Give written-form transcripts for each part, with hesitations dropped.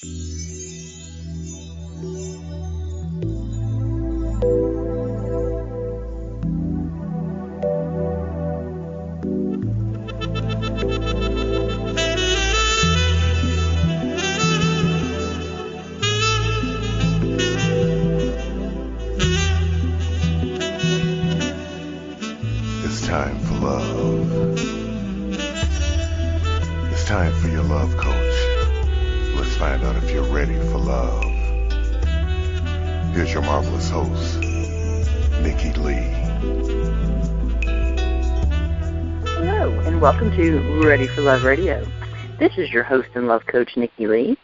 It's time for love. It's time for your love coach. Let's find out if you're ready for love. Here's your marvelous host, Nikki Lee. Hello, and welcome to Ready for Love Radio. This is your host and love coach, Nikki Lee.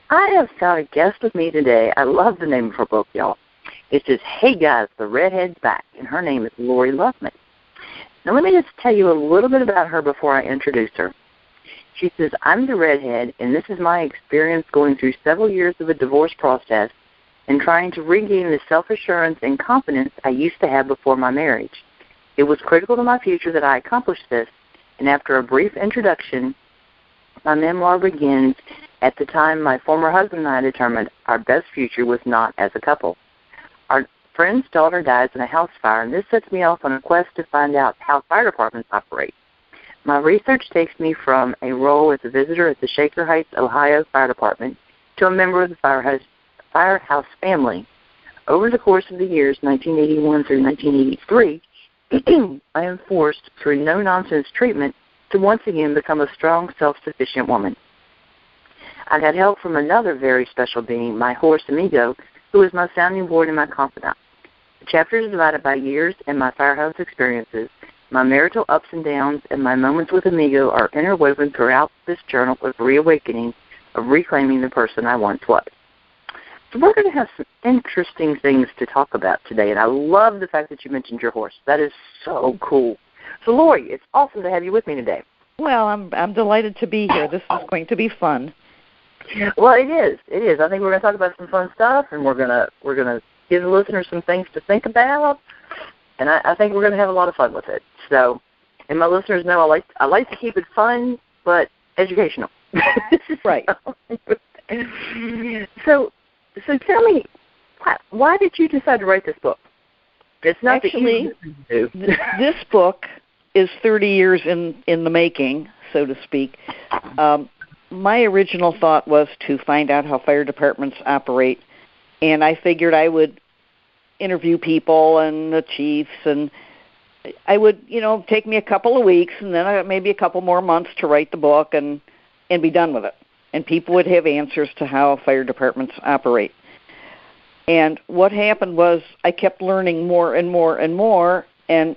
I have got a guest with me today. I love the name of her book, y'all. It says, "Hey guys, the redhead's back," and her name is Lori Loveman. Now let me just tell you a little bit about her before I introduce her. She says, "I'm the redhead, and this is my experience going through several years of a divorce process and trying to regain the self-assurance and confidence I used to have before my marriage. It was critical to my future that I accomplish this, and after a brief introduction, my memoir begins at the time my former husband and I determined our best future was not as a couple. Our friend's daughter dies in a house fire, and this sets me off on a quest to find out how fire departments operate. My research takes me from a role as a visitor at the Shaker Heights, Ohio Fire Department to a member of the firehouse family. Over the course of the years 1981 through 1983, I am forced, through no-nonsense treatment, to once again become a strong, self-sufficient woman. I got help from another very special being, my horse Amigo, who is my sounding board and my confidant. The chapter is divided by years and my firehouse experiences. My marital ups and downs and my moments with Amigo are interwoven throughout this journal of reawakening, of reclaiming the person I once was." So we're going to have some interesting things to talk about today, and I love the fact that you mentioned your horse. That is so cool. So, Lori, it's awesome to have you with me today. Well, I'm delighted to be here. This is going to be fun. Well, it is. It is. I think we're going to talk about some fun stuff, and we're gonna give the listeners some things to think about, and I think we're going to have a lot of fun with it. So, and my listeners know I like to keep it fun but educational. Right. So tell me, why did you decide to write this book? It's not actually this book is 30 years in the making, so to speak. My original thought was to find out how fire departments operate, and I figured I would interview people and the chiefs, and I would, take me a couple of weeks and then maybe a couple more months to write the book and be done with it. And people would have answers to how fire departments operate. And what happened was I kept learning more and more and more, and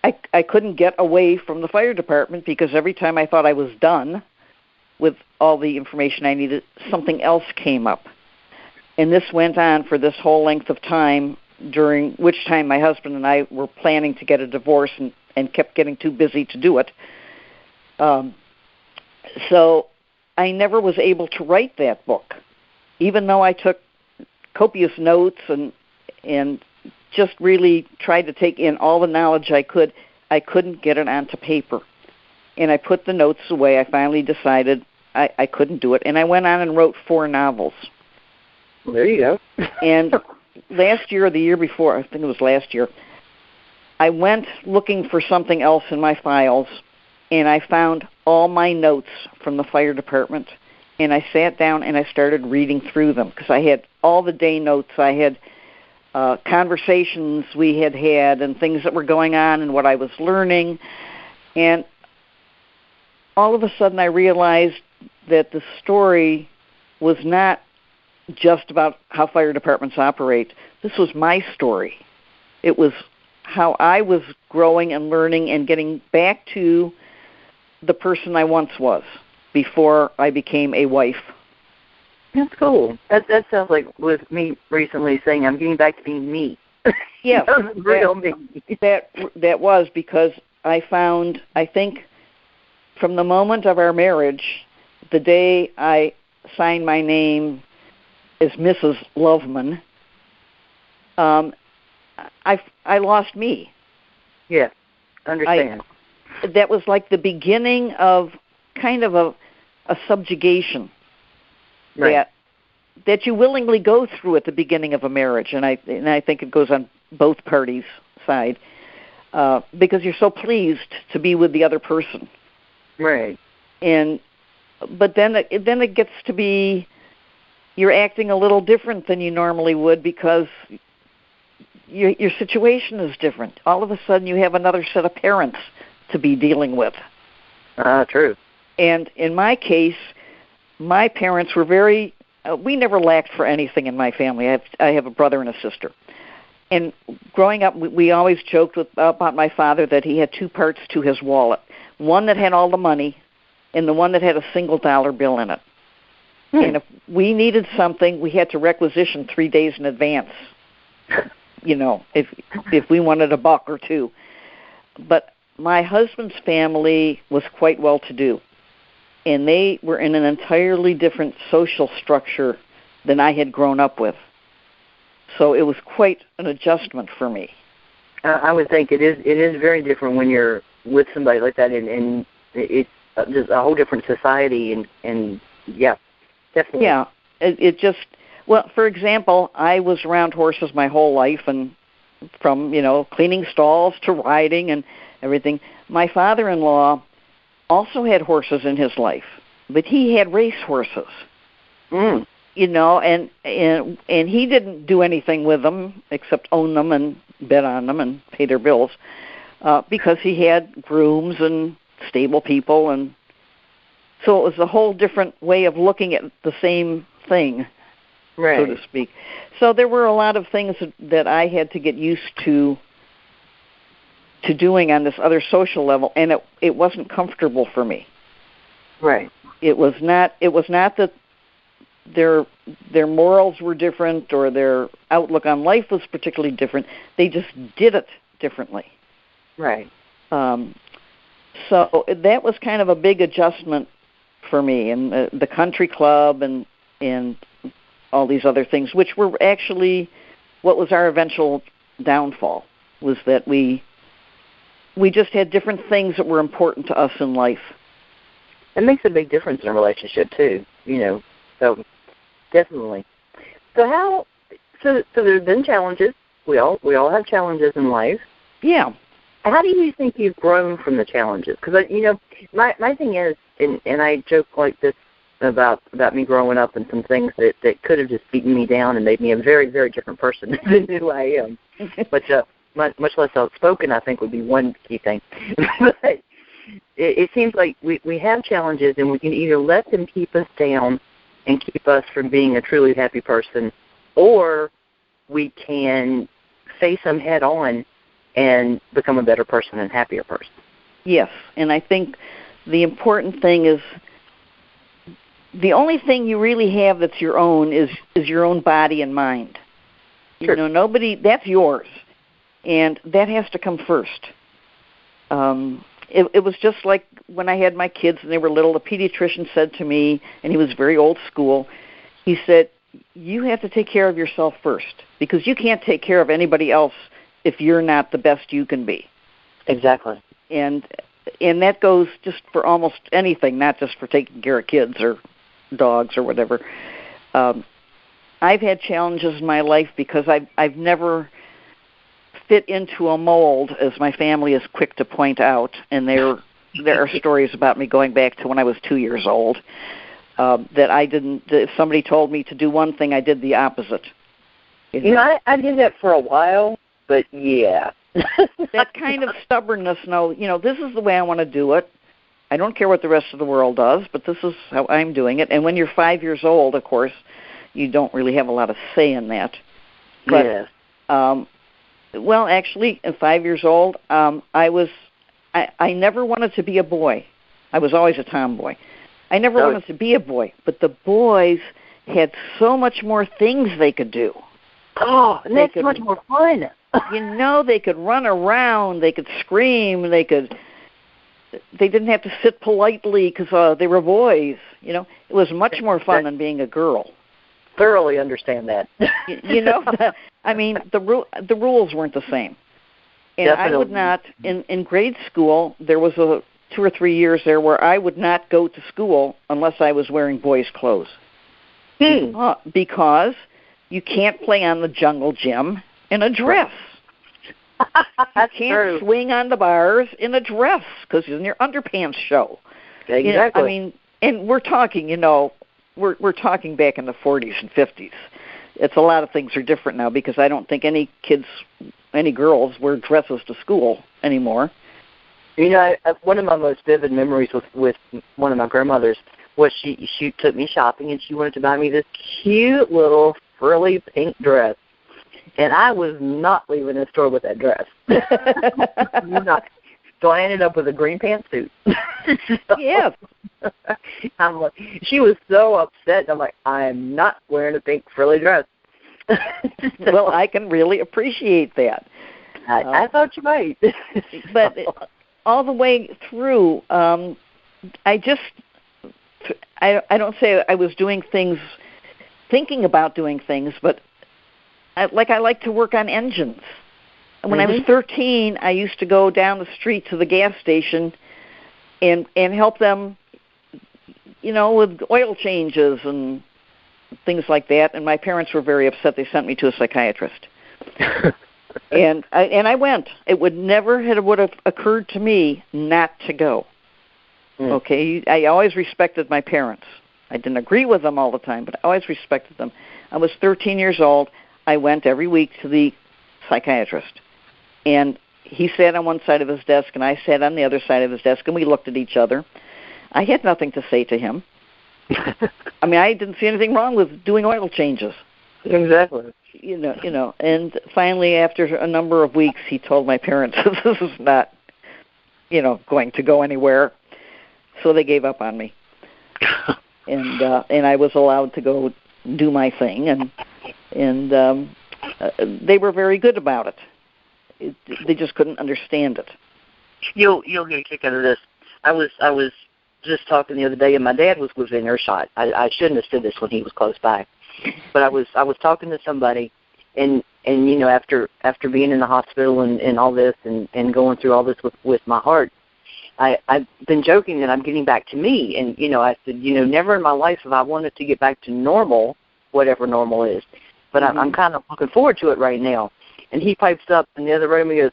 I couldn't get away from the fire department because every time I thought I was done with all the information I needed, something else came up. And this went on for this whole length of time, during which time my husband and I were planning to get a divorce and kept getting too busy to do it. So I never was able to write that book, even though I took copious notes and just really tried to take in all the knowledge I could. I couldn't get it onto paper. And I put the notes away. I finally decided I couldn't do it. And I went on and wrote 4 novels. Well, there you go. And last year or the year before, I think it was last year, I went looking for something else in my files, and I found all my notes from the fire department. And I sat down and I started reading through them because I had all the day notes. I had conversations we had and things that were going on and what I was learning. And all of a sudden I realized that the story was not just about how fire departments operate. This was my story. It was how I was growing and learning and getting back to the person I once was before I became a wife. That's cool. That sounds like with me recently saying I'm getting back to being me. Yes, real me. That was because I found, I think, from the moment of our marriage, the day I signed my name as Mrs. Loveman, I lost me. Yeah, understand. That was like the beginning of kind of a subjugation. Right. that you willingly go through at the beginning of a marriage, and I think it goes on both parties' side, because you're so pleased to be with the other person. Right. But then it gets to be you're acting a little different than you normally would because your situation is different. All of a sudden, you have another set of parents to be dealing with. True. And in my case, my parents were very. We never lacked for anything in my family. I have a brother and a sister. And growing up, we always joked about my father that he had two parts to his wallet. One that had all the money, and the one that had a single dollar bill in it. And if we needed something, we had to requisition 3 days in advance, if we wanted a buck or two. But my husband's family was quite well-to-do, and they were in an entirely different social structure than I had grown up with. So it was quite an adjustment for me. I would think it is very different when you're with somebody like that, and it's just a whole different society, and yeah, definitely. Yeah, it just, well, for example, I was around horses my whole life, and from, cleaning stalls to riding and everything. My father-in-law also had horses in his life, but he had race horses. And he didn't do anything with them except own them and bet on them and pay their bills, because he had grooms and stable people, and so it was a whole different way of looking at the same thing, right, so to speak. So there were a lot of things that I had to get used to doing on this other social level, and it wasn't comfortable for me. Right. It was not that their morals were different or their outlook on life was particularly different. They just did it differently. Right. So that was kind of a big adjustment for me, and the country club and all these other things, which were actually what was our eventual downfall, was that we just had different things that were important to us in life. It makes a big difference in a relationship too, so definitely. So there's been challenges. We all have challenges in life. Yeah. How do you think you've grown from the challenges? Because my thing is, and I joke like this about me growing up and some things that could have just beaten me down and made me a very, very different person than who I am. But much less outspoken, I think, would be one key thing. But it seems like we have challenges, and we can either let them keep us down and keep us from being a truly happy person, or we can face them head on and become a better person and happier person. Yes, and I think the important thing is the only thing you really have that's your own is your own body and mind. Sure. Nobody, that's yours, and that has to come first. It was just like when I had my kids and they were little, the pediatrician said to me, and he was very old school, he said, you have to take care of yourself first, because you can't take care of anybody else if you're not the best you can be. Exactly. And that goes just for almost anything, not just for taking care of kids or dogs or whatever. I've had challenges in my life because I've never fit into a mold, as my family is quick to point out, and there are stories about me going back to when I was 2 years old, that I didn't. If somebody told me to do one thing, I did the opposite. I did that for a while, but yeah. That kind of stubbornness, this is the way I want to do it. I don't care what the rest of the world does, but this is how I'm doing it. And when you're 5 years old, of course, you don't really have a lot of say in that. But, yes. Well, actually, at 5 years old, I never wanted to be a boy. I was always a tomboy. I never wanted to be a boy, but the boys had so much more things they could do. Oh, and that's much more fun. They could run around, they could scream, they didn't have to sit politely because they were boys. It was much more fun than being a girl. Thoroughly understand that. The rules weren't the same. And Definitely. I would not, in grade school, there was 2 or 3 years there where I would not go to school unless I was wearing boys' clothes. Because you can't play on the jungle gym in a dress. That's you can't true. swing on the bars in a dress because it's in your underpants show. Exactly. I mean, and we're talking, we're talking back in the 40s and 50s. It's a lot of things are different now because I don't think any girls wear dresses to school anymore. One of my most vivid memories with one of my grandmothers was she took me shopping and she wanted to buy me this cute little frilly pink dress. And I was not leaving the store with that dress. So I ended up with a green pantsuit. Yes. I'm like, she was so upset. I'm like, I am not wearing a pink frilly dress. Well, I can really appreciate that. I thought you might. But all the way through, I don't say I was doing things, thinking about doing things, but I like to work on engines. When I was 13, I used to go down the street to the gas station and help them, with oil changes and things like that. And my parents were very upset. They sent me to a psychiatrist. And I went. It would have occurred to me not to go. Okay, I always respected my parents. I didn't agree with them all the time, but I always respected them. I was 13 years old. I went every week to the psychiatrist. And he sat on one side of his desk, and I sat on the other side of his desk, and we looked at each other. I had nothing to say to him. I mean, I didn't see anything wrong with doing oil changes. Exactly. And finally, after a number of weeks, he told my parents, this is not, going to go anywhere. So they gave up on me. And I was allowed to go do my thing, and they were very good about it. They just couldn't understand it. You'll get a kick out of this. I was just talking the other day, and my dad was within earshot. I shouldn't have said this when he was close by, but I was talking to somebody, and after being in the hospital and all this and going through all this with my heart, I've been joking that I'm getting back to me, and I said never in my life have I wanted to get back to normal, whatever normal is, but I'm kind of looking forward to it right now. And he pipes up in the other room and goes,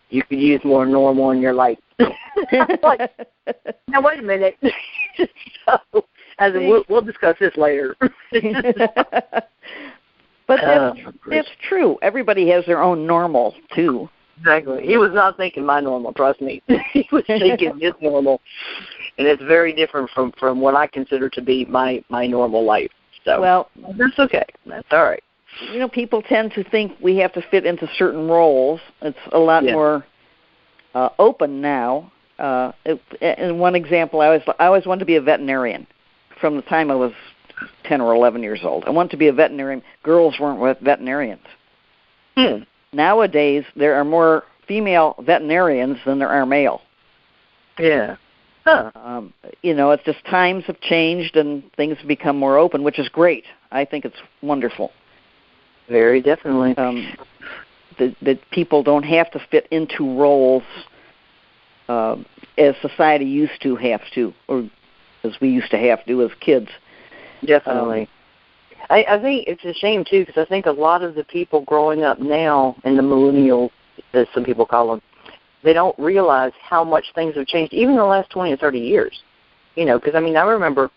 "You could use more normal in your life." I'm like, now wait a minute. So, as in, we'll discuss this later. But that's true. Everybody has their own normal too. Exactly. He was not thinking my normal. Trust me. He was thinking his normal, and it's very different from what I consider to be my normal life. So well, that's okay. That's all right. People tend to think we have to fit into certain roles. It's a lot more open now. In one example, I always wanted to be a veterinarian from the time I was 10 or 11 years old. I wanted to be a veterinarian. Girls weren't veterinarians. Nowadays, there are more female veterinarians than there are male. Yeah. Huh. It's just times have changed and things have become more open, which is great. I think it's wonderful. Very definitely. That people don't have to fit into roles as society used to have to, or as we used to have to as kids. Definitely. I think it's a shame, too, because I think a lot of the people growing up now, and the millennials, as some people call them, they don't realize how much things have changed, even in the last 20 or 30 years. Because, I remember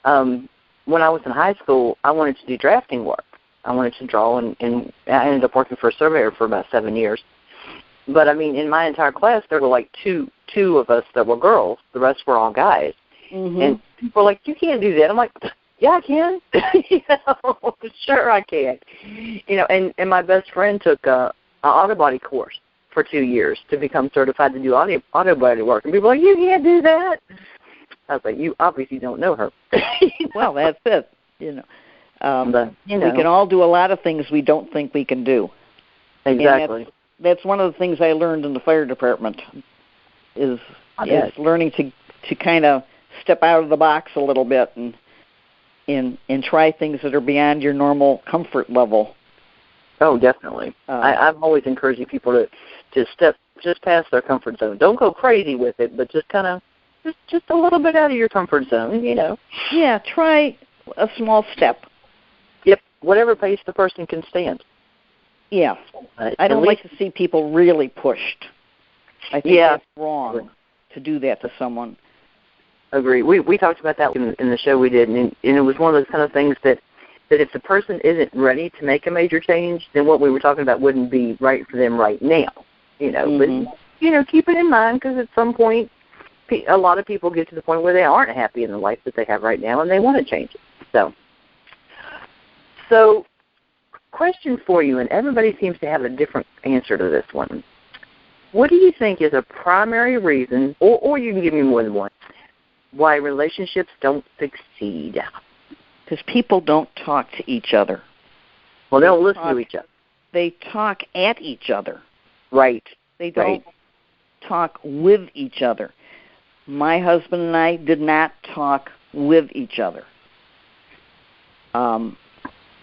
when I was in high school, I wanted to do drafting work. I wanted to draw, and I ended up working for a surveyor for about 7 years. But, in my entire class, there were like two of us that were girls. The rest were all guys. Mm-hmm. And people were like, "You can't do that." I'm like, "Yeah, I can." Sure I can. And my best friend took an auto body course for 2 years to become certified to do auto body work. And people were like, "You can't do that." I was like, "You obviously don't know her." Well, that's it. We can all do a lot of things we don't think we can do. Exactly. And that's one of the things I learned in the fire department is learning to kind of step out of the box a little bit and try things that are beyond your normal comfort level. Oh, definitely. I'm always encouraging people to step just past their comfort zone. Don't go crazy with it, but just kind of just a little bit out of your comfort zone, Yeah, try a small step. whatever pace the person can stand. Yeah. I don't like to see people really pushed. I think that's wrong to do that to someone. Agree. We talked about that in the show we did, and it was one of those kind of things that if the person isn't ready to make a major change, then what we were talking about wouldn't be right for them right now. But keep it in mind, because at some point, a lot of people get to the point where they aren't happy in the life that they have right now, and they want to change it. So, question for you, and everybody seems to have a different answer to this one. What do you think is a primary reason, or you can give me more than one, why relationships don't succeed? Because people don't talk to each other. Well, they don't listen to each other. They talk at each other. Right. They don't talk with each other. My husband and I did not talk with each other.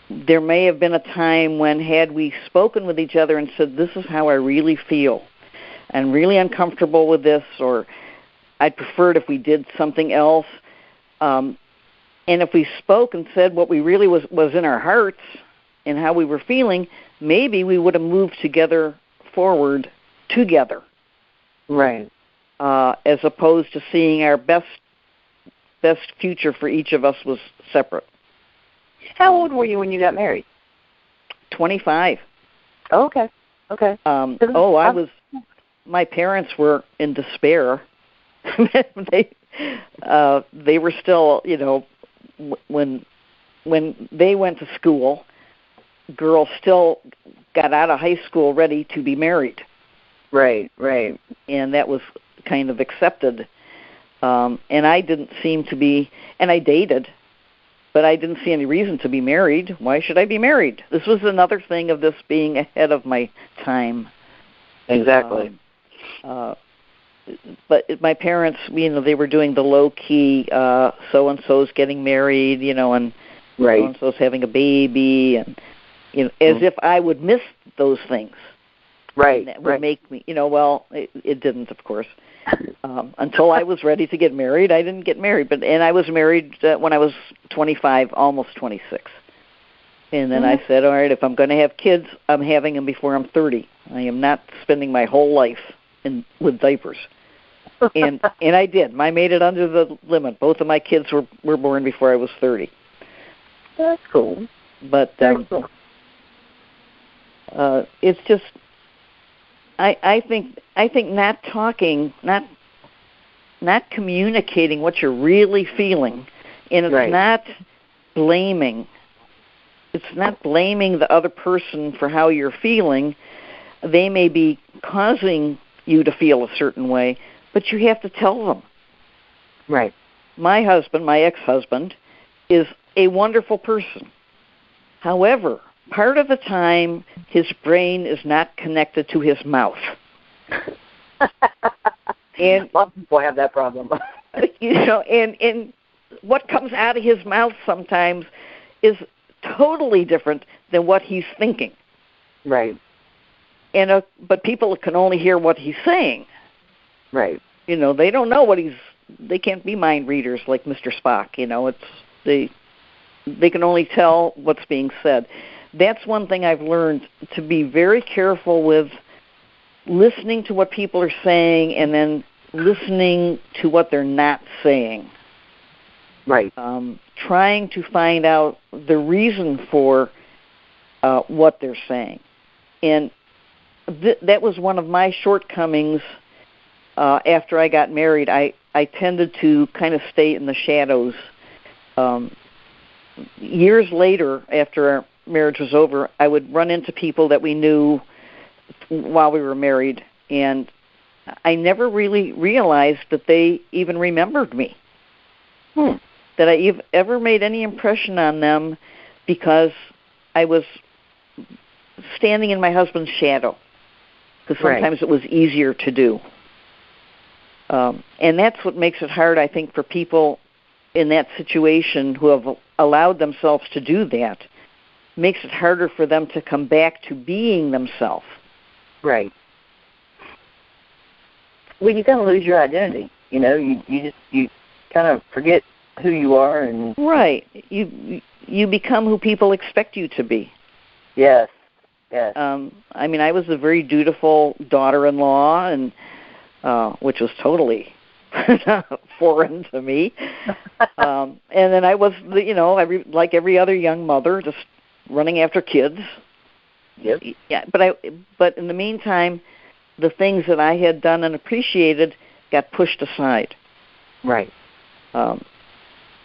There may have been a time when, had we spoken with each other and said, this is how I really feel, and really uncomfortable with this, or I'd prefer it if we did something else. And if we spoke and said what we really was in our hearts and how we were feeling, maybe we would have moved forward together. Right. As opposed to seeing our best future for each of us was separate. How old were you when you got married? 25. Oh, okay. My parents were in despair. They were still, when they went to school, girls still got out of high school ready to be married. Right. And that was kind of accepted. And I didn't seem to be, and I dated, but I didn't see any reason to be married. Why should I be married? This was another thing of this being ahead of my time. Exactly. But my parents, they were doing the low-key, so-and-so's getting married, and so-and-so's having a baby, and, as if I would miss those things. Right. And that would make me, it didn't, of course. Until I was ready to get married, I didn't get married. And I was married when I was 25, almost 26. And then I said, all right, if I'm going to have kids, I'm having them before I'm 30. I am not spending my whole life with diapers. And I did. I made it under the limit. Both of my kids were born before I was 30. That's cool. But it's just, I think not talking, not communicating what you're really feeling, and it's not blaming. It's not blaming the other person for how you're feeling. They may be causing you to feel a certain way, but you have to tell them. Right. My husband, my ex-husband, is a wonderful person. However, part of the time, his brain is not connected to his mouth. And a lot of people have that problem. And what comes out of his mouth sometimes is totally different than what he's thinking. Right. And but people can only hear what he's saying. Right. They don't know they can't be mind readers like Mr. Spock. They can only tell what's being said. That's one thing I've learned, to be very careful with listening to what people are saying and then listening to what they're not saying. Right. Trying to find out the reason for what they're saying. And that was one of my shortcomings after I got married. I tended to kind of stay in the shadows. Years later, after our marriage was over, I would run into people that we knew while we were married, and I never really realized that they even remembered me. That I ever made any impression on them, because I was standing in my husband's shadow, because sometimes it was easier to do. And that's what makes it hard, I think, for people in that situation who have allowed themselves to do that. Makes it harder for them to come back to being themselves. Right. Well, you kind of lose your identity. You kind of forget who you are, and right, you become who people expect you to be. Yes. Yes. I mean, I was a very dutiful daughter-in-law, and which was totally foreign to me. And then I was, like every other young mother, just running after kids. Yep. Yeah, but in the meantime, the things that I had done and appreciated got pushed aside. Right.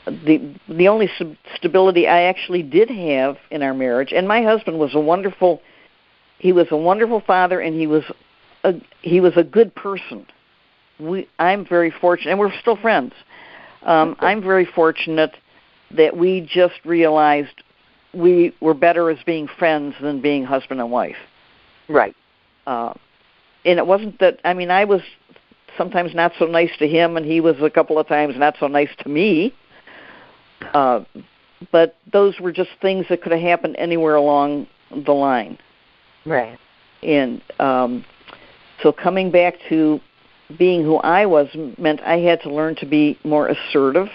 The only stability I actually did have in our marriage, and my husband was a wonderful father, and he was a good person. I'm very fortunate, and we're still friends. I'm very fortunate that we just realized we were better as being friends than being husband and wife. Right. And it wasn't that, I mean, I was sometimes not so nice to him, and he was a couple of times not so nice to me. But those were just things that could have happened anywhere along the line. Right. And so coming back to being who I was meant I had to learn to be more assertive.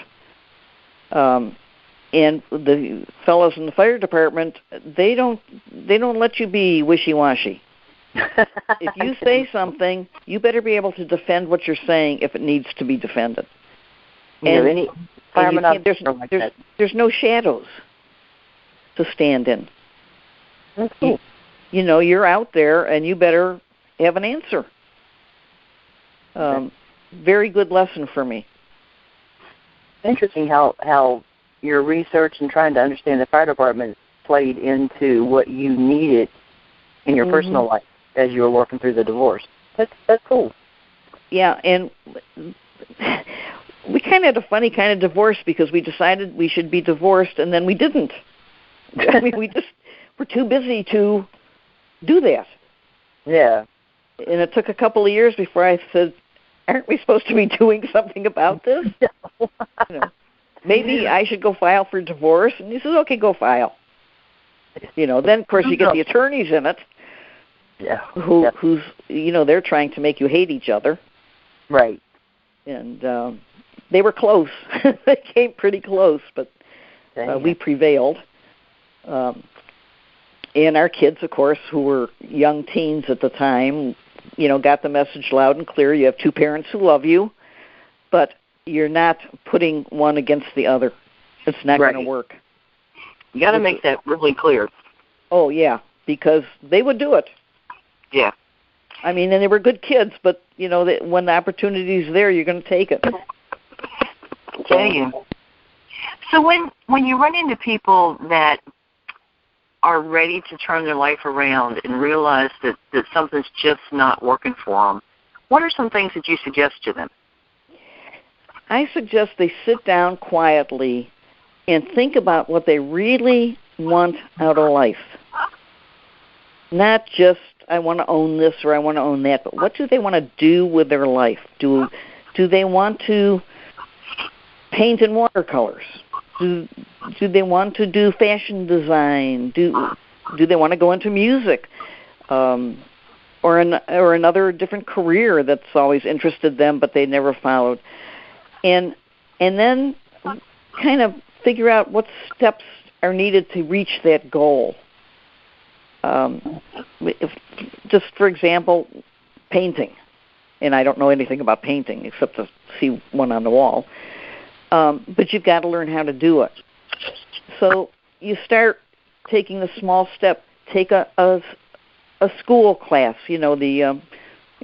And the fellows in the fire department, they don't let you be wishy-washy. If you say something, you better be able to defend what you're saying if it needs to be defended. And there's no shadows to stand in. That's cool. You're out there, and you better have an answer. Very good lesson for me. Interesting how your research and trying to understand the fire department played into what you needed in your personal life as you were working through the divorce. That's cool. Yeah, and we kind of had a funny kind of divorce because we decided we should be divorced, and then we didn't. I mean, we just were too busy to do that. Yeah. And it took a couple of years before I said, aren't we supposed to be doing something about this? Maybe I should go file for divorce. And he says, okay, go file. Then, of course, you get the attorneys in it. Yeah. Who's, they're trying to make you hate each other. Right. And they were close. They came pretty close, but we prevailed. And our kids, of course, who were young teens at the time, got the message loud and clear. You have two parents who love you, but you're not putting one against the other. It's not going to work. You got to make that really clear. Oh, yeah, because they would do it. Yeah. I mean, and they were good kids, but, when the opportunity's there, you're going to take it. Tell you. So when you run into people that are ready to turn their life around and realize that something's just not working for them, what are some things that you suggest to them? I suggest they sit down quietly and think about what they really want out of life. Not just, I want to own this or I want to own that, but what do they want to do with their life? Do they want to paint in watercolors? Do they want to do fashion design? Do they want to go into music, or another different career that's always interested them but they never followed? And then kind of figure out what steps are needed to reach that goal. Just for example, painting, and I don't know anything about painting except to see one on the wall. But you've got to learn how to do it. So you start taking a small step. Take a school class. The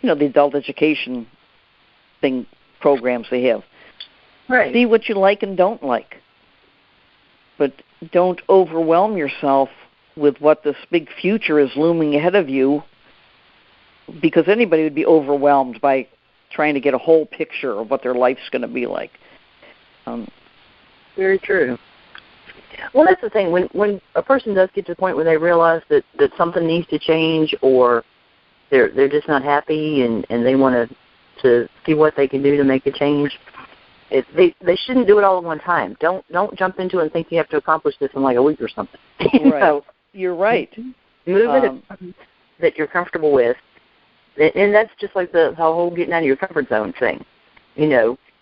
adult education programs they have. Right. See what you like and don't like. But don't overwhelm yourself with what this big future is looming ahead of you, because anybody would be overwhelmed by trying to get a whole picture of what their life's going to be like. Very true. Well, that's the thing. When a person does get to the point where they realize that something needs to change, or they're just not happy and they want to see what they can do to make a change, they shouldn't do it all at one time. Don't jump into it and think you have to accomplish this in like a week or something. Right. You're right. Move it that you're comfortable with, and that's just like the whole getting out of your comfort zone thing.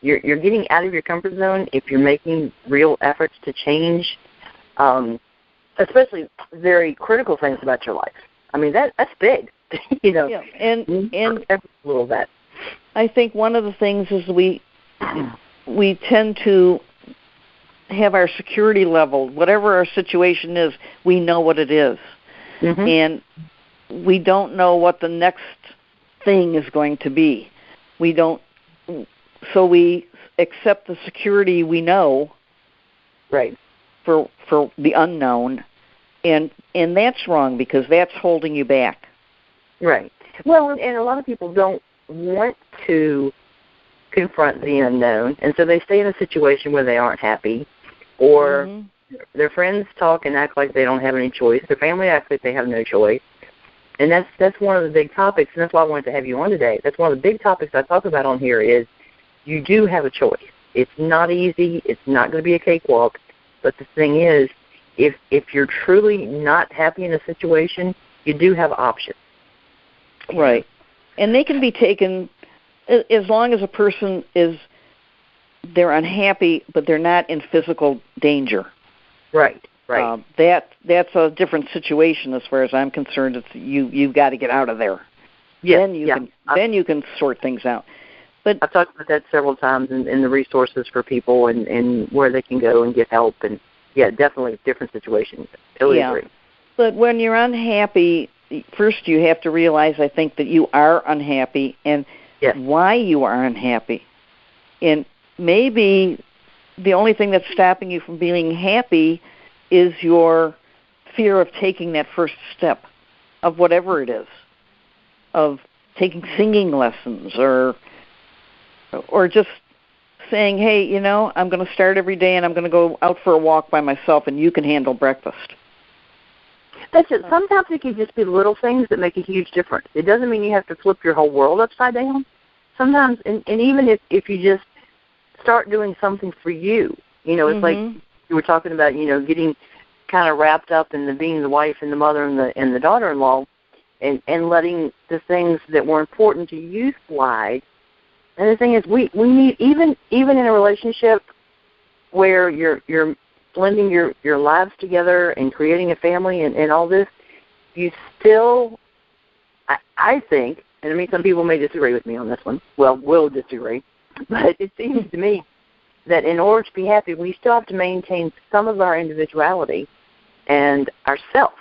you're getting out of your comfort zone if you're making real efforts to change, especially very critical things about your life. I mean, that's big, you know. Yeah, and a little of that. I think one of the things is we tend to have our security level, whatever our situation is, we know what it is. Mm-hmm. And we don't know what the next thing is going to be. So we accept the security we know, right, for the unknown, and that's wrong because that's holding you back. Right. Well, and a lot of people don't want to confront the unknown, and so they stay in a situation where they aren't happy, or their friends talk and act like they don't have any choice. Their family acts like they have no choice. And that's one of the big topics, and that's why I wanted to have you on today. That's one of the big topics I talk about on here is you do have a choice. It's not easy. It's not going to be a cakewalk. But the thing is, if you're truly not happy in a situation, you do have options. Right. And they can be taken as long as a person they're unhappy, but they're not in physical danger. Right. Right. That's a different situation as far as I'm concerned. It's you've got to get out of there. Yes, Then you can sort things out. But I've talked about that several times in the resources for people and where they can go and get help. And yeah, definitely different situations. Totally agree. But when you're unhappy, first you have to realize, I think, that you are unhappy and why you are unhappy. And maybe the only thing that's stopping you from being happy is your fear of taking that first step of whatever it is, of taking singing lessons or just saying, hey, you know, I'm going to start every day and I'm going to go out for a walk by myself and you can handle breakfast. That's it. Sometimes it can just be little things that make a huge difference. It doesn't mean you have to flip your whole world upside down. Sometimes, and even if you just start doing something for you, you know, it's like you were talking about, you know, getting kind of wrapped up in being the wife and the mother and the daughter-in-law and letting the things that were important to you slide. And the thing is, we need, even in a relationship where you're blending your lives together and creating a family and all this, you still, I think, and I mean some people may disagree with me on this one, will disagree, but it seems to me that in order to be happy, we still have to maintain some of our individuality and ourself.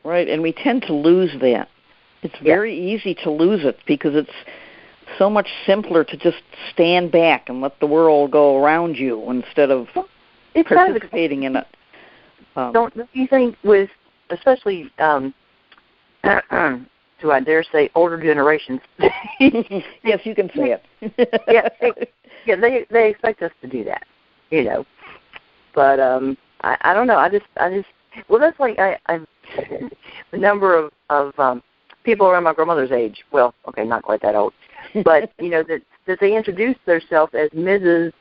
Right, and we tend to lose that. It's very easy to lose it because it's so much simpler to just stand back and let the world go around you instead of participating in it. Don't you think with, especially, do I dare say, older generations? Yes, you can say it. They expect us to do that, you know. But I don't know. I just well, that's like I'm the number of people around my grandmother's age. Well, okay, not quite that old, but you know that they introduce themselves as Mrs.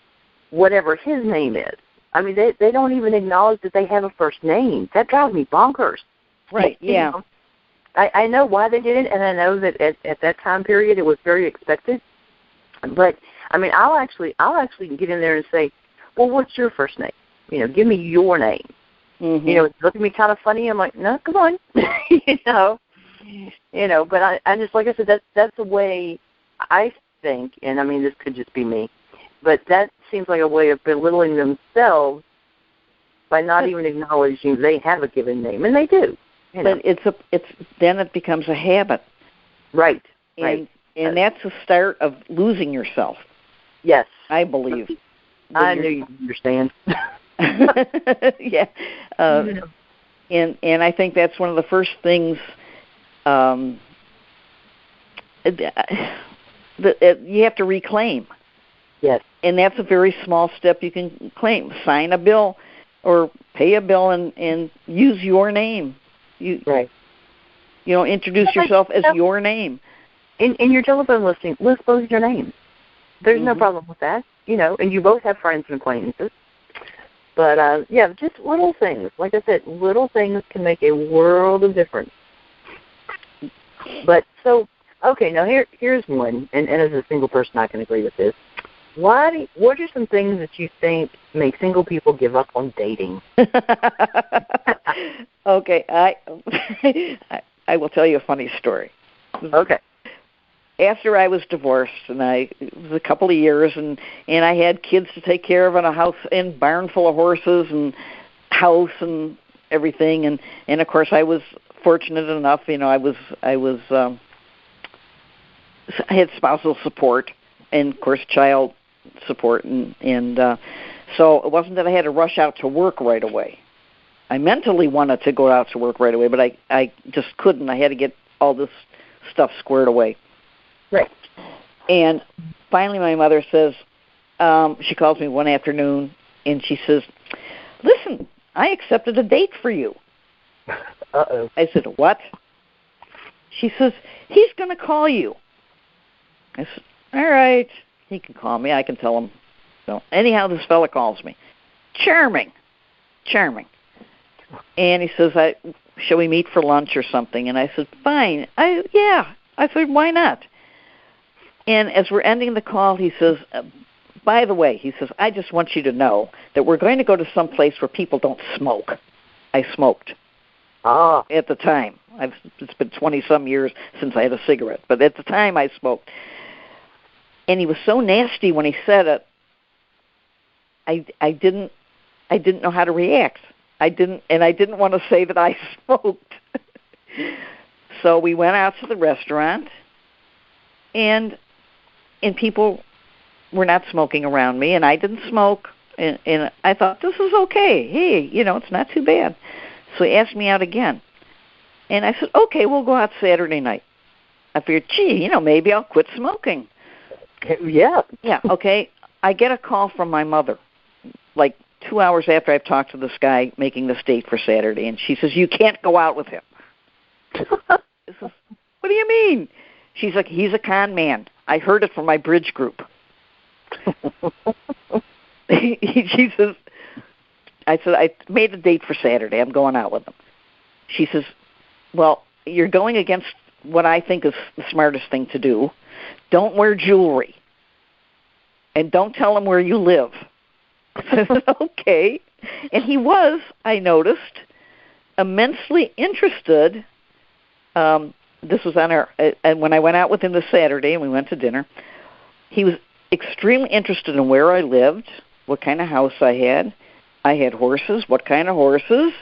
whatever his name is. I mean, they don't even acknowledge that they have a first name. That drives me bonkers. Right. Yeah. You know, I know why they did it, and I know that at that time period it was very expected. But I mean, I'll actually get in there and say, well, what's your first name? You know, give me your name. Mm-hmm. You know, look at me kind of funny. I'm like, no, come on. you know. But I just, like I said, that's the way I think, and I mean, this could just be me, but that seems like a way of belittling themselves by not even acknowledging they have a given name, and they do. You know. But then it becomes a habit. Right. And that's the start of losing yourself. Yes. I believe. I knew you'd understand. Yeah. And I think that's one of the first things that you have to reclaim. Yes. And that's a very small step you can claim. Sign a bill or pay a bill and use your name. Right. You know, introduce yourself as your name. In your telephone listing, list both your names. There's no problem with that, you know, and you both have friends and acquaintances. But, just little things. Like I said, little things can make a world of difference. But, so, okay, now here's one, and as a single person I can agree with this. What are some things that you think make single people give up on dating? Okay, I will tell you a funny story. Okay. After I was divorced, and it was a couple of years, and I had kids to take care of, and a house and barn full of horses, and house and everything, and of course I was fortunate enough. I had spousal support, and of course child support, and so it wasn't that I had to rush out to work right away. I mentally wanted to go out to work right away, but I just couldn't. I had to get all this stuff squared away. Right. And finally my mother says, she calls me one afternoon, and she says, "Listen, I accepted a date for you." Uh-oh. I said, "What?" She says, "He's going to call you." I said, "All right, he can call me. I can tell him." So anyhow, this fella calls me. Charming. And he says, "Shall we meet for lunch or something?" And I said, "Fine." I said, "Why not?" And as we're ending the call, he says, "By the way," he says, "I just want you to know that we're going to go to some place where people don't smoke." I smoked. At the time. It's been 20-some years since I had a cigarette, but at the time I smoked. And he was so nasty when he said it, I didn't know how to react. I didn't want to say that I smoked. So we went out to the restaurant, and people were not smoking around me, and I didn't smoke, and I thought, this is okay. Hey, it's not too bad. So he asked me out again, and I said, "Okay, we'll go out Saturday night." I figured, maybe I'll quit smoking. Yeah. Yeah, okay. I get a call from my mother, like 2 hours after I've talked to this guy making this date for Saturday, and she says, "You can't go out with him." I says, "What do you mean?" She's like, "He's a con man. I heard it from my bridge group." She says, I said, "I made a date for Saturday. I'm going out with him." She says, "Well, you're going against what I think is the smartest thing to do. Don't wear jewelry. And don't tell him where you live." I said, "Okay." And he was, I noticed, immensely interested. This was on and when I went out with him this Saturday and we went to dinner, he was extremely interested in where I lived, what kind of house I had. I had horses, what kind of horses,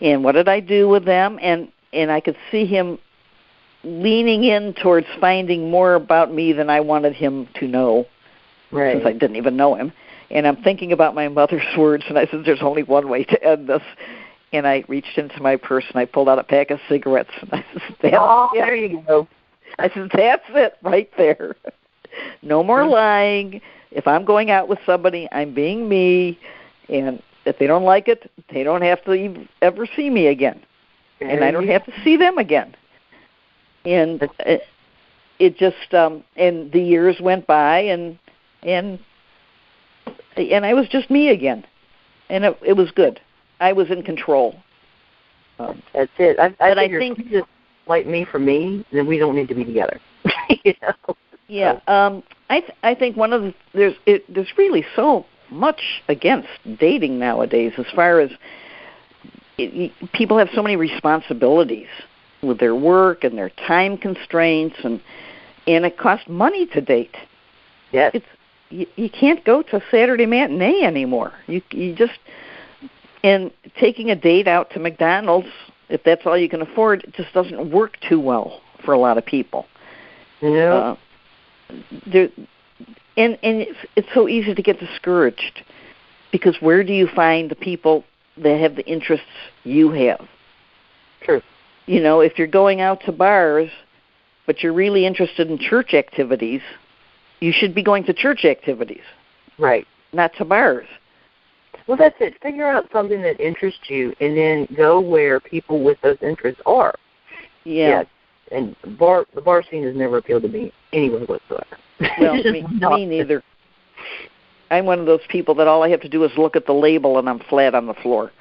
and what did I do with them, and I could see him leaning in towards finding more about me than I wanted him to know, right, since I didn't even know him. And I'm thinking about my mother's words, and I said, "There's only one way to end this." And I reached into my purse, and I pulled out a pack of cigarettes, and I said, there you go. I said, "That's it right there. No more lying. If I'm going out with somebody, I'm being me, and if they don't like it, they don't have to ever see me again, and I don't have to see them again." And it just and the years went by, and I was just me again, and it was good. I was in control. That's it. I think if just like me for me, then we don't need to be together. Yeah. I think one of there's really so much against dating nowadays, as far as people have so many responsibilities with their work and their time constraints, and it costs money to date. Yes. You can't go to Saturday matinee anymore. You just, and taking a date out to McDonald's, if that's all you can afford, it just doesn't work too well for a lot of people. Yeah. And it's so easy to get discouraged, because where do you find the people that have the interests you have? True. If you're going out to bars, but you're really interested in church activities, you should be going to church activities. Right. Not to bars. Well, that's it. Figure out something that interests you, and then go where people with those interests are. Yeah. And the bar scene has never appealed to me anyway whatsoever. Well, me neither. I'm one of those people that all I have to do is look at the label and I'm flat on the floor.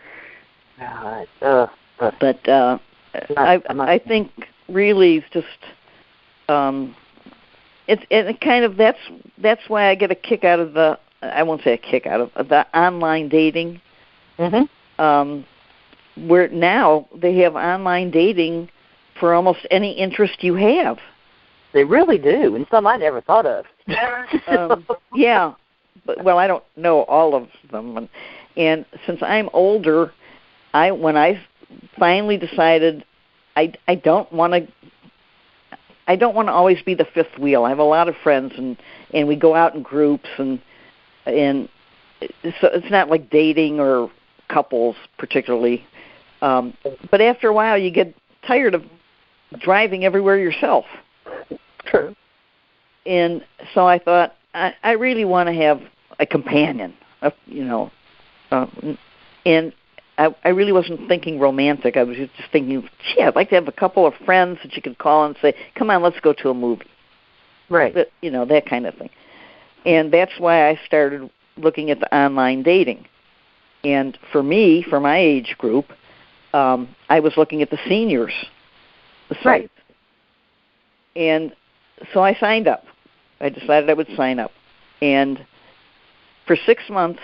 But I think really just It's kind of that's why I get a kick out of I won't say a kick out of the online dating. Where now they have online dating for almost any interest you have. They really do, and some I never thought of. Yeah, but I don't know all of them, and since I'm older, when I finally decided I don't want to always be the fifth wheel. I have a lot of friends, and we go out in groups, and so it's not like dating or couples particularly. But after a while, you get tired of driving everywhere yourself. True. And so I thought, I really want to have a companion, and I really wasn't thinking romantic. I was just thinking, gee, I'd like to have a couple of friends that you could call and say, come on, let's go to a movie. Right. But, that kind of thing. And that's why I started looking at the online dating. And for me, for my age group, I was looking at the seniors. Right. And so I signed up. I decided I would sign up. And for 6 months,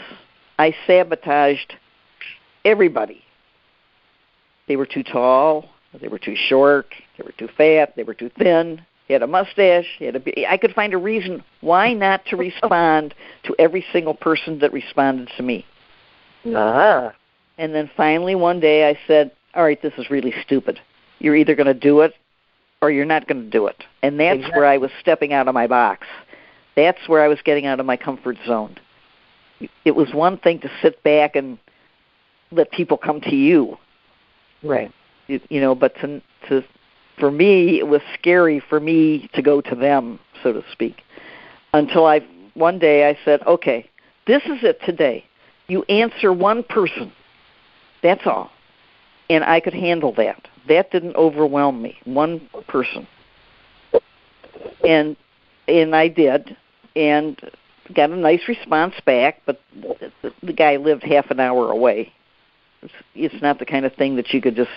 I sabotaged everybody. They were too tall. They were too short. They were too fat. They were too thin. He had a mustache. I could find a reason why not to respond to every single person that responded to me. Uh-huh. And then finally one day I said, all right, this is really stupid. You're either going to do it or you're not going to do it. And that's where I was stepping out of my box. That's where I was getting out of my comfort zone. It was one thing to sit back and let people come to you. Right. But for me, it was scary for me to go to them, so to speak, until one day I said, okay, this is it today. You answer one person. That's all. And I could handle that. That didn't overwhelm me. One person. And I did, and got a nice response back, but the guy lived half an hour away. It's not the kind of thing that you could just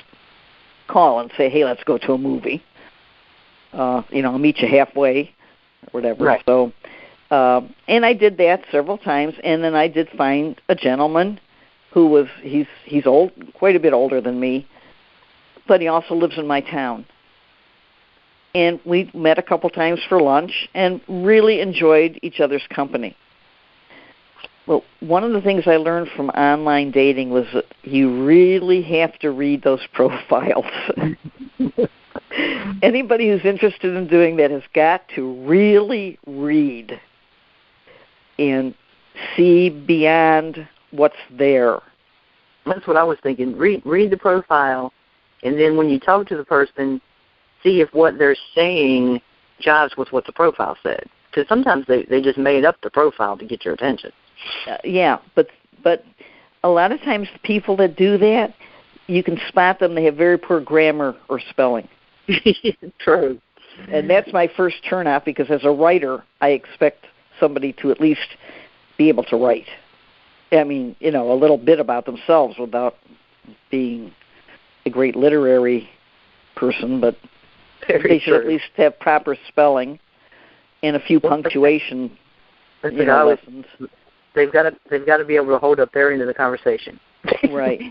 call and say, hey, let's go to a movie. I'll meet you halfway or whatever. Right. So, and I did that several times, and then I did find a gentleman who he's old, quite a bit older than me, but he also lives in my town. And we met a couple times for lunch and really enjoyed each other's company. Well, one of the things I learned from online dating was that you really have to read those profiles. Anybody who's interested in doing that has got to really read and see beyond what's there. That's what I was thinking. Read the profile, and then when you talk to the person, see if what they're saying jives with what the profile said. Because sometimes they just made up the profile to get your attention. Yeah, but a lot of times the people that do that, you can spot them. They have very poor grammar or spelling. True. And that's my first turnoff, because as a writer, I expect somebody to at least be able to write. I mean, a little bit about themselves without being a great literary person, but they should at least have proper spelling and a few punctuation lessons. They've got to be able to hold up their end of the conversation. Right.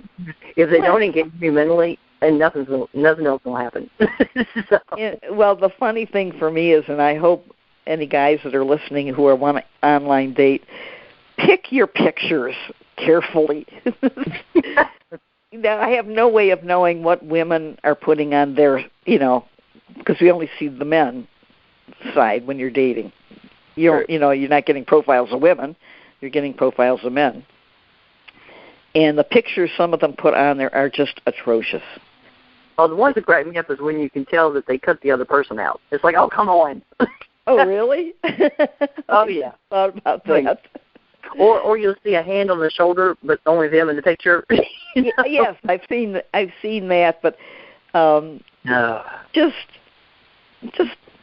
If they don't engage you mentally, and nothing else will happen. So. Well, the funny thing for me is, and I hope any guys that are listening who want to online date, pick your pictures carefully. Now, I have no way of knowing what women are putting on their, because we only see the men side when you're dating. You're not getting profiles of women. You're getting profiles of men. And the pictures some of them put on there are just atrocious. Oh, the ones that crack me up is when you can tell that they cut the other person out. It's like, oh, come on. Oh, really? Oh, yeah. Thought about that. Or you'll see a hand on the shoulder, but only them in the picture. Yes, I've seen that, but just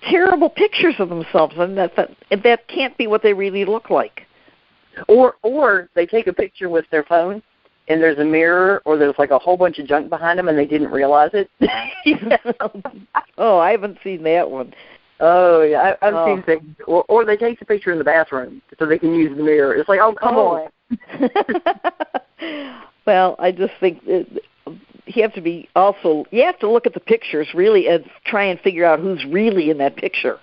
terrible pictures of themselves, and that can't be what they really look like. Or they take a picture with their phone, and there's a mirror, or there's like a whole bunch of junk behind them, and they didn't realize it. Oh, I haven't seen that one. Oh, yeah, I've seen things. Or they take the picture in the bathroom so they can use the mirror. It's like, oh, come on. Well, I just think you have to look at the pictures really and try and figure out who's really in that picture.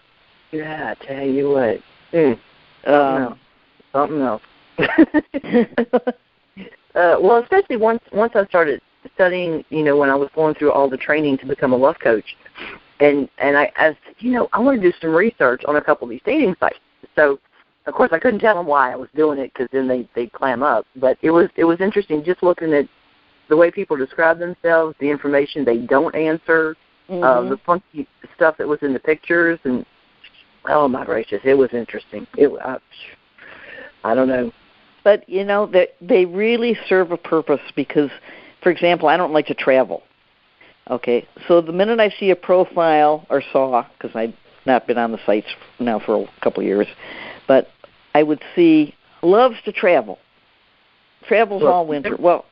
Yeah, I tell you what. Something else. Well, especially once I started studying, when I was going through all the training to become a love coach, and I said, I want to do some research on a couple of these dating sites. So, of course, I couldn't tell them why I was doing it because then they'd clam up. But it was interesting just looking at the way people describe themselves, the information they don't answer, the funky stuff that was in the pictures, and oh my gracious, it was interesting. I don't know. But, they really serve a purpose because, for example, I don't like to travel. Okay, so the minute I see a profile, or saw, because I've not been on the sites now for a couple of years, but I would see, loves to travel. Travels all winter. Well,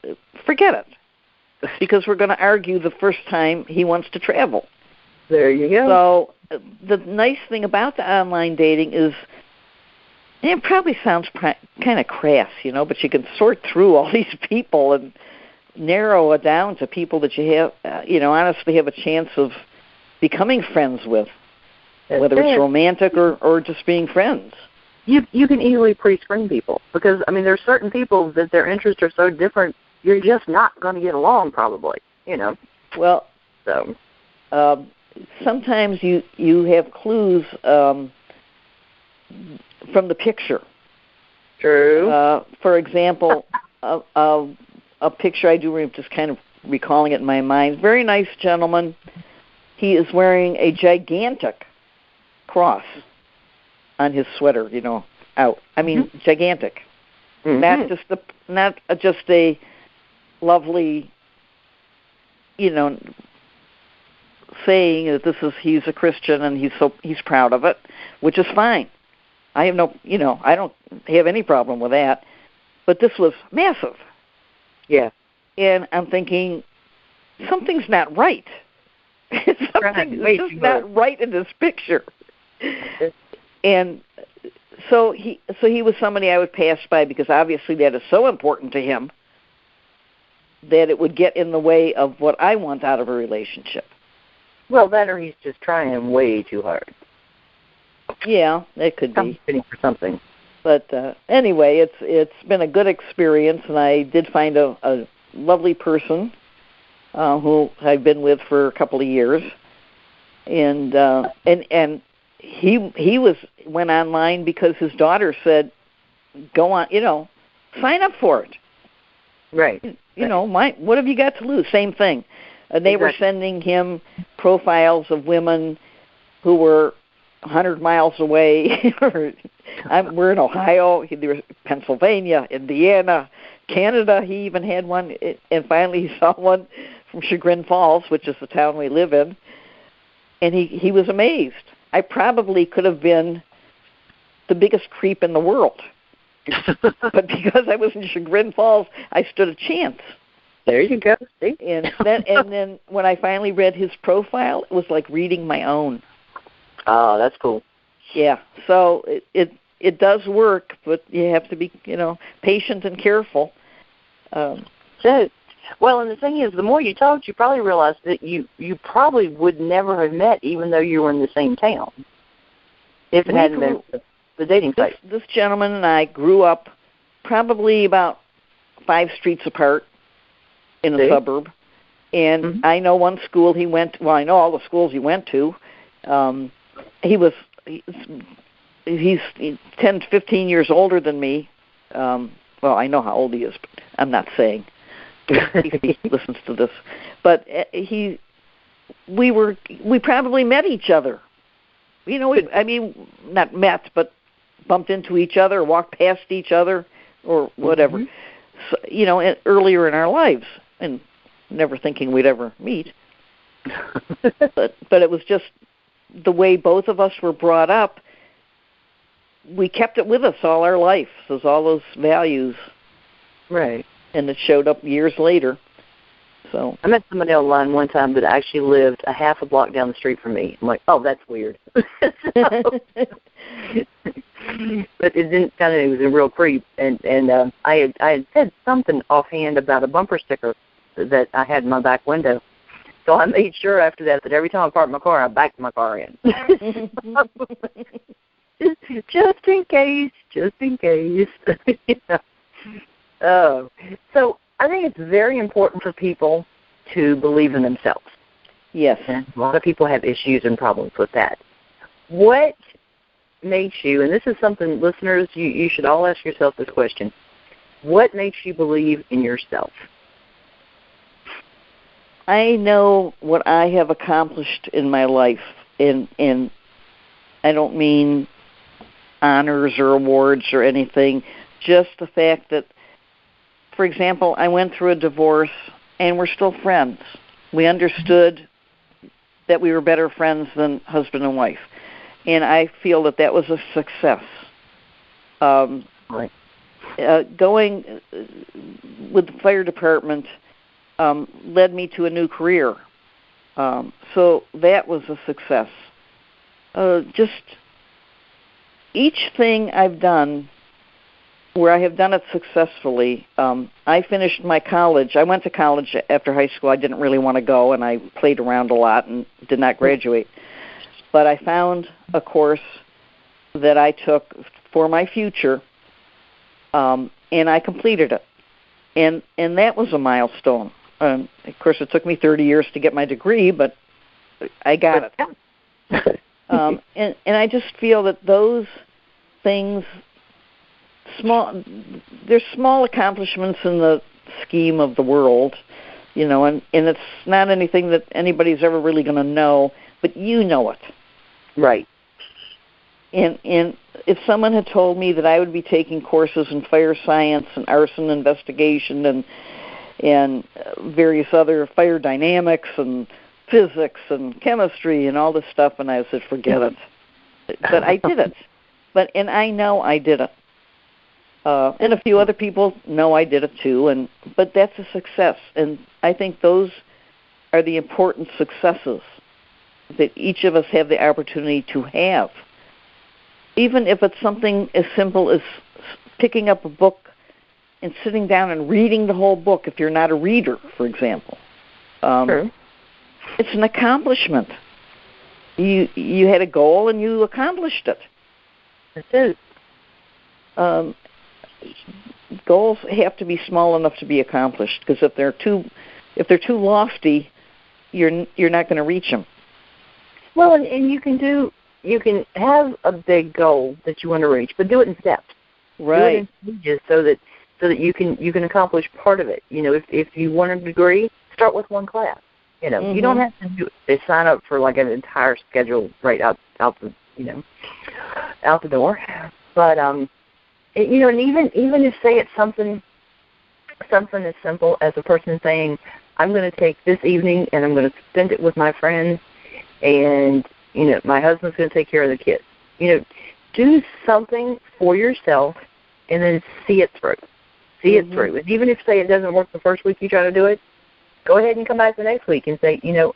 forget it, because we're going to argue the first time he wants to travel. There you go. So the nice thing about the online dating is, it probably sounds kind of crass, but you can sort through all these people and narrow it down to people that you have, honestly have a chance of becoming friends with, whether it's romantic or just being friends. You can easily pre-screen people because, there's certain people that their interests are so different, you're just not going to get along probably, Well, so sometimes you have clues from the picture. True. For example, a picture I do, just kind of recalling it in my mind. Very nice gentleman. He is wearing a gigantic cross on his sweater, out. Gigantic. Mm-hmm. Not just a lovely, saying that he's a Christian and he's proud of it, which is fine. I have I don't have any problem with that. But this was massive. Yeah. And I'm thinking, something's not right. Something's just not right in this picture. And so he was somebody I would pass by because obviously that is so important to him that it would get in the way of what I want out of a relationship. Well, that or he's just trying way too hard. Yeah, it could be. Fitting for something. But anyway, it's been a good experience, and I did find a lovely person who I've been with for a couple of years, and he went online because his daughter said, "Go on, sign up for it." Right. What have you got to lose? Same thing. And they were sending him profiles of women who were 100 miles away. We're in Ohio, Pennsylvania, Indiana, Canada. He even had one, and finally he saw one from Chagrin Falls, which is the town we live in, and he was amazed. I probably could have been the biggest creep in the world, but because I was in Chagrin Falls, I stood a chance. There you go. See? And then when I finally read his profile, it was like reading my own. Oh, that's cool. Yeah, so it does work, but you have to be, patient and careful. Well, and the thing is, the more you talked, you probably realized that you probably would never have met, even though you were in the same town, if it hadn't been the dating site. This gentleman and I grew up probably about 5 streets apart in a suburb, and I know one school he went. Well, I know all the schools he went to. He's 10, 15 years older than me. Well, I know how old he is, but I'm not saying. He listens to this. But we probably met each other. Not met, but bumped into each other, or walked past each other, or whatever. Mm-hmm. So, earlier in our lives, and never thinking we'd ever meet. but it was just the way both of us were brought up. We kept it with us all our life. So all those values. Right. And it showed up years later. So I met somebody online one time that actually lived a half a block down the street from me. I'm like, oh, that's weird. But it didn't sound like it was a real creep. And I had said something offhand about a bumper sticker that I had in my back window. So I made sure after that every time I parked my car, I backed my car in. just in case. You know. Oh, so I think it's very important for people to believe in themselves. Yes. And a lot of people have issues and problems with that. What makes you, and this is something, listeners, you should all ask yourself this question, what makes you believe in yourself? I know what I have accomplished in my life, and I don't mean honors or awards or anything, just the fact that, for example, I went through a divorce and we're still friends. We understood that we were better friends than husband and wife, and I feel that that was a success. Right. Going with the fire department led me to a new career. So that was a success. Just each thing I've done where I have done it successfully, I finished my college. I went to college after high school. I didn't really want to go, and I played around a lot and did not graduate. But I found a course that I took for my future, and I completed it. And that was a milestone. Of course, it took me 30 years to get my degree, but I got it. And I just feel that those things, they're small accomplishments in the scheme of the world, you know, and it's not anything that anybody's ever really going to know, but you know it. Right. And if someone had told me that I would be taking courses in fire science and arson investigation and various other fire dynamics and physics and chemistry and all this stuff, and I said, forget it. But I did it. And I know I did it. And a few other people know I did it too, but that's a success. And I think those are the important successes that each of us have the opportunity to have. Even if it's something as simple as picking up a book and sitting down and reading the whole book, if you're not a reader, for example. Sure. It's an accomplishment. You had a goal and you accomplished it. That's it. Goals have to be small enough to be accomplished, because if they're too lofty, you're not going to reach them. Well, and you can have a big goal that you want to reach, but do it in steps. Right. Do it in stages so that you can accomplish part of it. You know, if you want a degree, start with one class. You know, you don't have to sign up for like an entire schedule right out the door. But you know, and even if say it's something as simple as a person saying, I'm going to take this evening and I'm going to spend it with my friends, and you know, my husband's going to take care of the kids. You know, do something for yourself and then see it through. See it through. And even if, say, it doesn't work the first week you try to do it, go ahead and come back the next week and say, you know,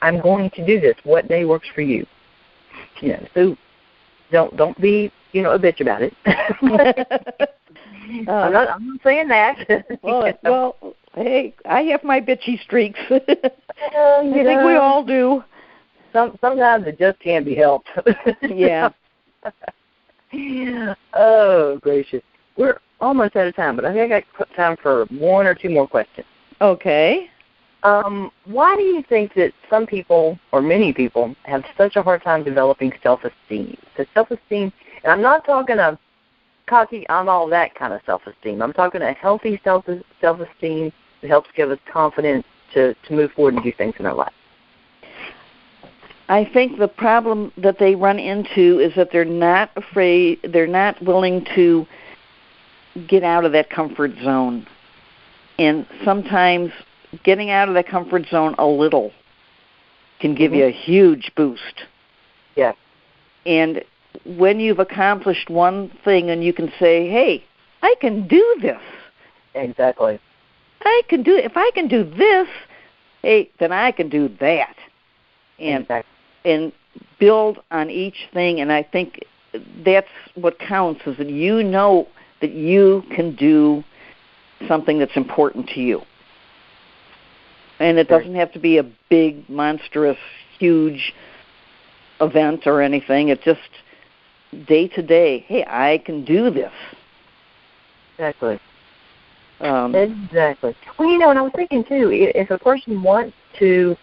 I'm going to do this. What day works for you? You know, so don't be, you know, a bitch about it. I'm not saying that. Well, hey, I have my bitchy streaks. I think we all do. Sometimes it just can't be helped. Yeah. Oh, gracious. We're almost out of time, but I think I got time for one or two more questions. Okay. Why do you think that some people, or many people, have such a hard time developing self-esteem? So self-esteem, and I'm not talking a cocky, I'm all that kind of self-esteem. I'm talking a healthy self-esteem that helps give us confidence to move forward and do things in our life. I think the problem that they run into is that they're not afraid, they're not willing to get out of that comfort zone. And sometimes getting out of that comfort zone a little can give you a huge boost. Yeah. And when you've accomplished one thing and you can say, hey, I can do this. Exactly. If I can do this, hey, then I can do that. And build on each thing. And I think that's what counts, is that you know that you can do something that's important to you. And it doesn't have to be a big, monstrous, huge event or anything. It's just day to day, hey, I can do this. Exactly. Exactly. Well, and I was thinking, too, if a person wants to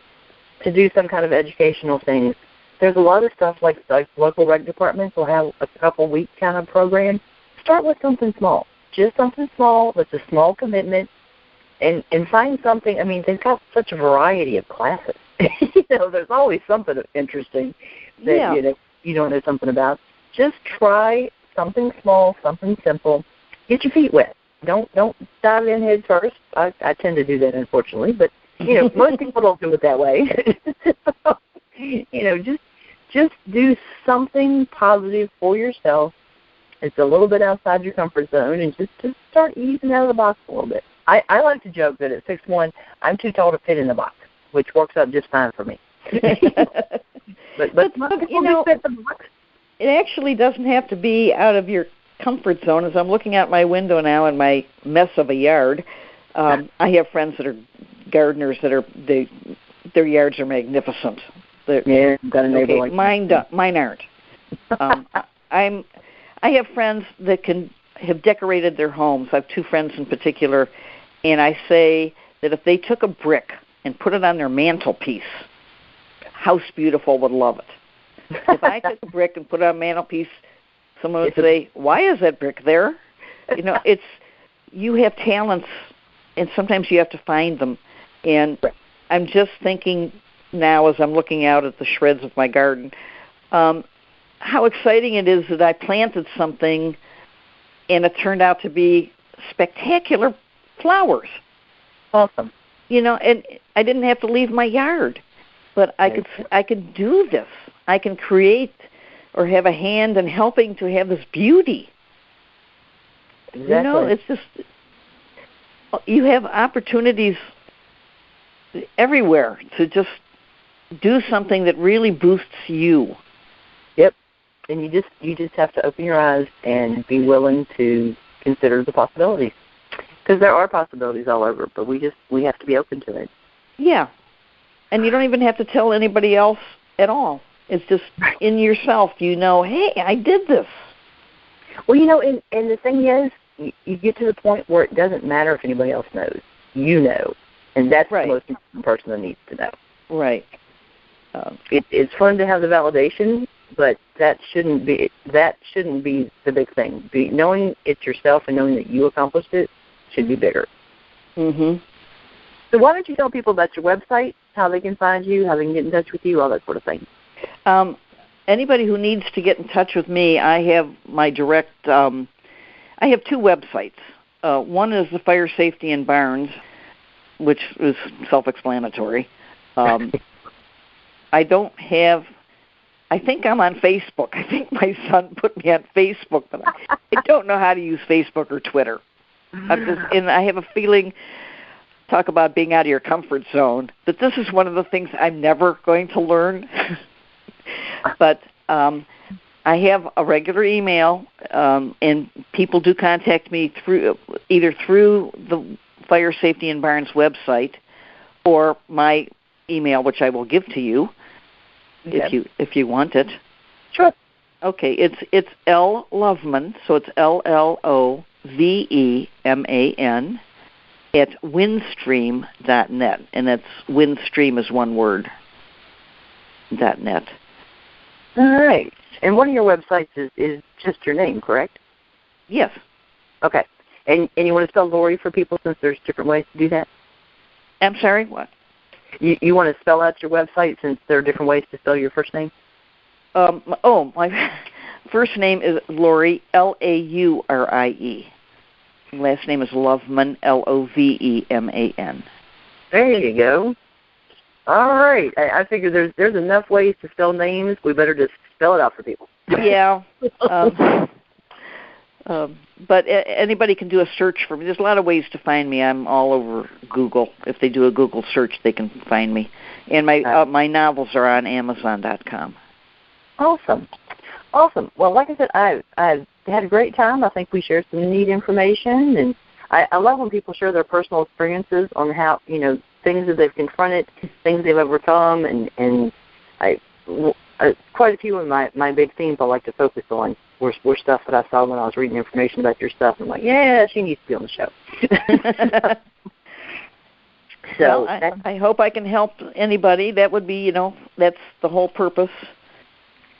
do some kind of educational thing, there's a lot of stuff like local rec departments will have a couple-week kind of program. Start with something small. Just something small that's a small commitment, and find something. I mean, they've got such a variety of classes. There's always something interesting that you don't know something about. Just try something small, something simple. Get your feet wet. Don't dive in head first. I tend to do that, unfortunately, but most people don't do it that way. Just do something positive for yourself. It's a little bit outside your comfort zone, and just start easing out of the box a little bit. I like to joke that at 6'1", I'm too tall to fit in the box, which works out just fine for me. but fit the box. It actually doesn't have to be out of your comfort zone. As I'm looking out my window now in my mess of a yard, I have friends that are gardeners that their yards are magnificent. Got a neighbor like mine aren't. I have friends that have decorated their homes. I have two friends in particular, and I say that if they took a brick and put it on their mantelpiece, House Beautiful would love it. If I took a brick and put it on a mantelpiece, someone would say, "Why is that brick there?" You have talents, and sometimes you have to find them. And I'm just thinking now, as I'm looking out at the shreds of my garden, how exciting it is that I planted something and it turned out to be spectacular flowers. Awesome. And I didn't have to leave my yard, but I could do this. I can create or have a hand in helping to have this beauty. Exactly. It's just, you have opportunities everywhere to just do something that really boosts you. Yep. And you just have to open your eyes and be willing to consider the possibilities, because there are possibilities all over, but we have to be open to it. Yeah. And you don't even have to tell anybody else at all. It's just in yourself. Hey, I did this. Well, and the thing is, you get to the point where it doesn't matter if anybody else knows. You know, and that's the most important person that needs to know. Right. It's fun to have the validation, but that shouldn't be the big thing. Knowing it's yourself and knowing that you accomplished it should be bigger. Mm-hmm. So why don't you tell people about your website, how they can find you, how they can get in touch with you, all that sort of thing? Anybody who needs to get in touch with me, I have my direct. I have two websites. One is the Fire Safety in Barns, which is self-explanatory. I don't have. I think I'm on Facebook. I think my son put me on Facebook, but I don't know how to use Facebook or Twitter. And I have a feeling, talk about being out of your comfort zone, that this is one of the things I'm never going to learn. But I have a regular email, and people do contact me either through the Fire Safety in Barns website or my email, which I will give to you if you want it. Sure. Okay, it's L Loveman, so it's LLOVEMAN at windstream.net, and that's windstream is one word. .net. All right. And one of your websites is just your name, correct? Yes. Okay. And you want to spell Lori for people, since there's different ways to do that? I'm sorry, what? You want to spell out your website, since there are different ways to spell your first name? My first name is Lori, Laurie. Last name is Loveman, Loveman. There you go. All right. I figure there's enough ways to spell names. We better just spell it out for people. Yeah. But anybody can do a search for me. There's a lot of ways to find me. I'm all over Google. If they do a Google search, they can find me. And my novels are on Amazon.com. Awesome. Well, like I said, I've had a great time. I think we shared some neat information, and I love when people share their personal experiences on how, things that they've confronted, things they've overcome, and quite a few of my big themes I like to focus on were stuff that I saw when I was reading information about your stuff. I'm like, yeah, she needs to be on the show. So I hope I can help anybody. That would be, that's the whole purpose.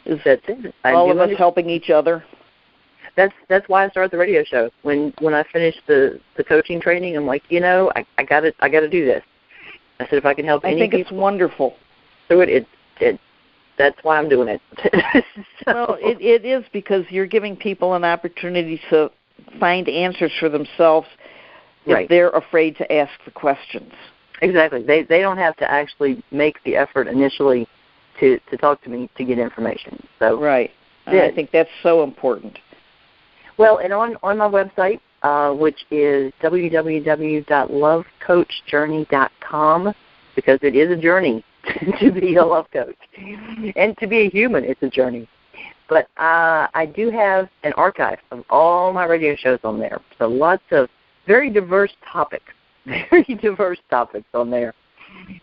That's it. All of us helping each other. That's why I started the radio show. When I finished the coaching training, I'm like, I gotta do this. I said, if I can help any people. I think it's wonderful. So that's why I'm doing it. Well, it is, because you're giving people an opportunity to find answers for themselves if they're afraid to ask the questions. Exactly. They don't have to actually make the effort initially to talk to me to get information. So right. And I think that's so important. Well, and on my website, which is www.lovecoachjourney.com, because it is a journey to be a love coach. And to be a human, it's a journey. But I do have an archive of all my radio shows on there. So lots of very diverse topics on there.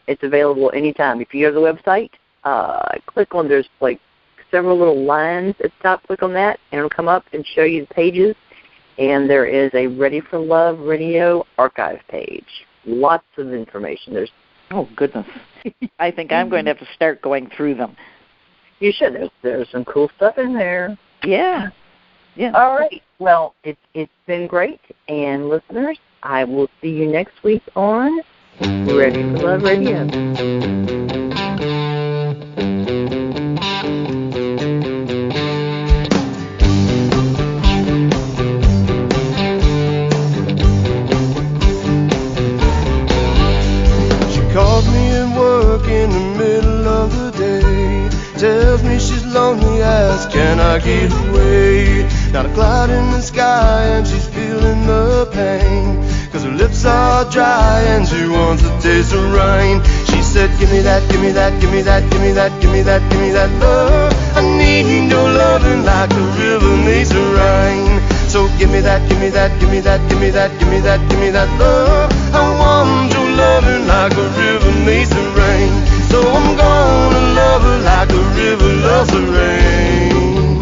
It's available anytime. If you go to the website, click on, there's like several little lines at the top. Click on that, and it'll come up and show you the pages. And there is a Ready for Love Radio archive page. Lots of information. Oh, goodness. I think I'm going to have to start going through them. You should. There's some cool stuff in there. Yeah. All right. Well, it's been great. And listeners, I will see you next week on Ready for Love Radio. Tells me she's lonely, asks, can I get away? Not a cloud in the sky, and she's feeling the pain, 'cause her lips are dry and she wants a taste of rain. She said, give me that, give me that, give me that, give me that, give me that, give me that love. I need your loving like the river needs the rain. So give me that, give me that, give me that, give me that, give me that, give me that love. I want your loving like a river needs the rain. So I'm gonna love her like the river loves the rain.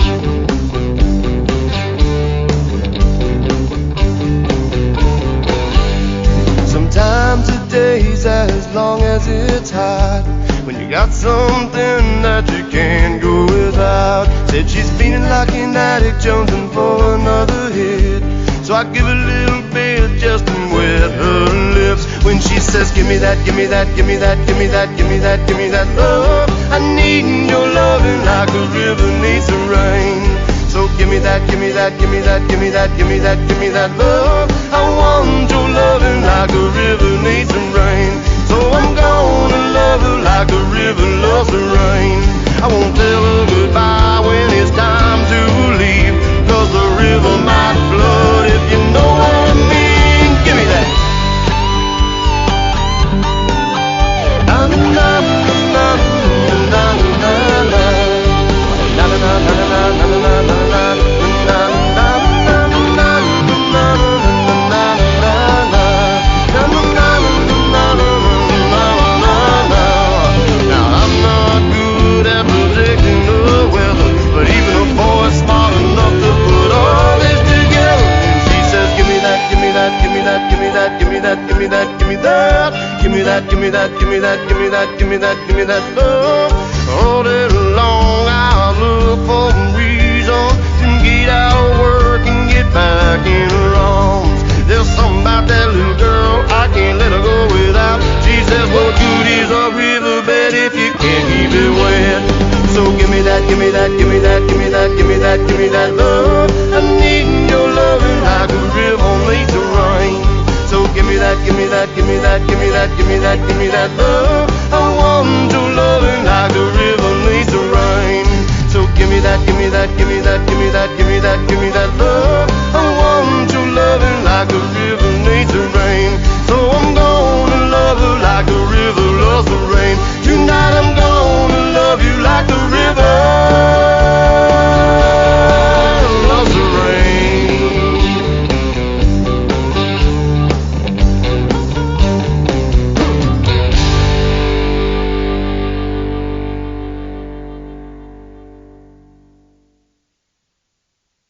Sometimes a day's as long as it's hot, when you got something that you can't go without. Said she's feeling like an addict jonesing for another hit, so I give a little bit just to wet her lips. When she says, give me that, give me that, give me that, give me that, give me that, give me that love. I need your loving like a river needs the rain. So give me that, give me that, give me that, give me that, give me that, give me that love. I want your loving like a river needs the rain. So I'm gonna love her like a river loves the rain. I won't tell her goodbye when it's time to leave, 'cause the river might flood, if you know what I mean. Give me that. Give me that, give me that, give me that, give me that, give me that love. All day long I look for a reason to get out of work and get back in her arms. There's something about that little girl I can't let her go without. She says, what good is a riverbed if you can't keep it wet? So give me that, give me that, give me that, give me that, give me that, give me that love. I need your loving like a river needs the rain. So give me that, give me that, give me that, give me that, give me that, give me that love.